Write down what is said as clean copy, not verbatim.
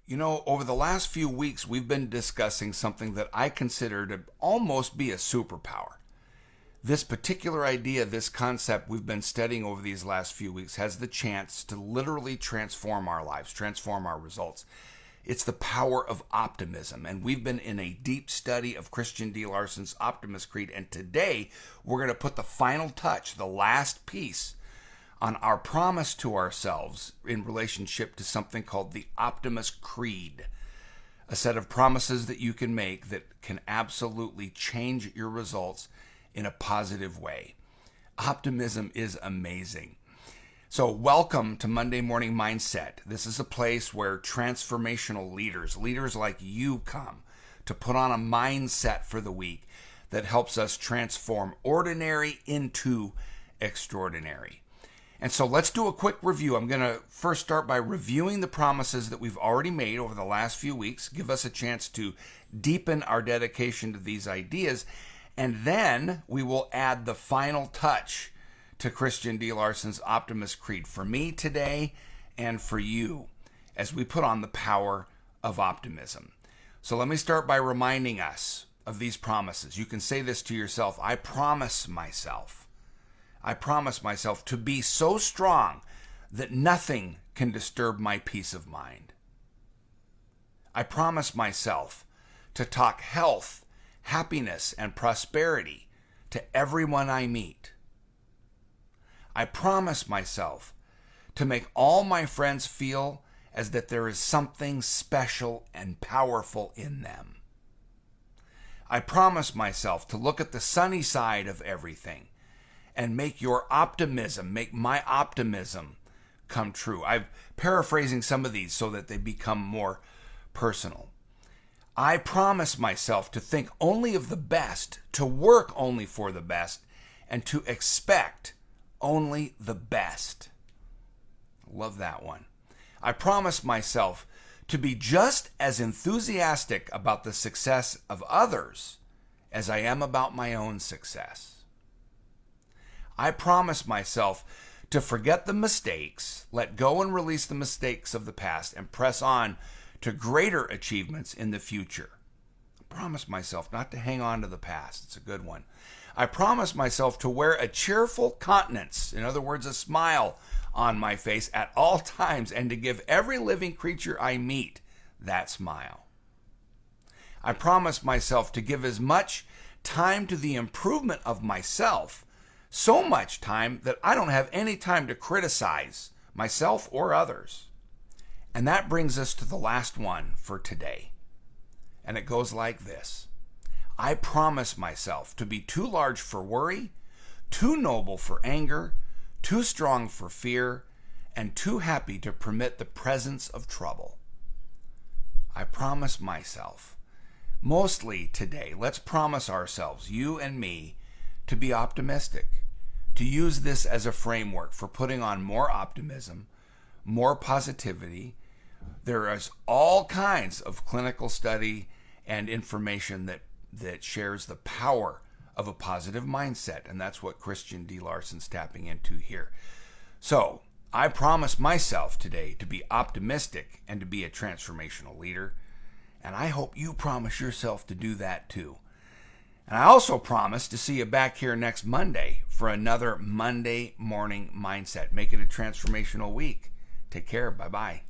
You know, over the last few weeks, we've been discussing something that I consider to almost be a superpower. This particular idea, this concept we've been studying over these last few weeks has the chance to literally transform our lives, transform our results. It's the power of optimism. And we've been in a deep study of Christian D. Larson's Optimist Creed. And today, we're going to put the final touch, the last piece, on our promise to ourselves in relationship to something called the Optimist Creed, a set of promises that you can make that can absolutely change your results in a positive way. Optimism is amazing. So welcome to Monday Morning Mindset. This is a place where transformational leaders like you come to put on a mindset for the week that helps us transform ordinary into extraordinary. And so let's do a quick review. I'm going to first start by reviewing the promises that we've already made over the last few weeks, give us a chance to deepen our dedication to these ideas, and then we will add the final touch to Christian D. Larson's Optimist Creed for me today and for you as we put on the power of optimism. So let me start by reminding us of these promises. You can say this to yourself: I promise myself to be so strong that nothing can disturb my peace of mind. I promise myself to talk health, happiness, and prosperity to everyone I meet. I promise myself to make all my friends feel as that there is something special and powerful in them. I promise myself to look at the sunny side of everything and make my optimism come true. I'm paraphrasing some of these so that they become more personal. I promise myself to think only of the best, to work only for the best, and to expect only the best. Love that one. I promise myself to be just as enthusiastic about the success of others as I am about my own success. I promise myself to forget the mistakes, let go and release the mistakes of the past, and press on to greater achievements in the future. I promise myself not to hang on to the past. It's a good one. I promise myself to wear a cheerful countenance, in other words, a smile on my face at all times, and to give every living creature I meet that smile. I promise myself to give as much time to the improvement of myself, so much time that I don't have any time to criticize myself or others. And that brings us to the last one for today. And it goes like this: I promise myself to be too large for worry, too noble for anger, too strong for fear, and too happy to permit the presence of trouble. I promise myself. Mostly today, let's promise ourselves, you and me, to be optimistic, to use this as a framework for putting on more optimism, more positivity. There is all kinds of clinical study and information that shares the power of a positive mindset, and that's what Christian D. Larson's tapping into here. So, I promise myself today to be optimistic and to be a transformational leader, and I hope you promise yourself to do that too. And I also promise to see you back here next Monday for another Monday Morning Mindset. Make it a transformational week. Take care. Bye-bye.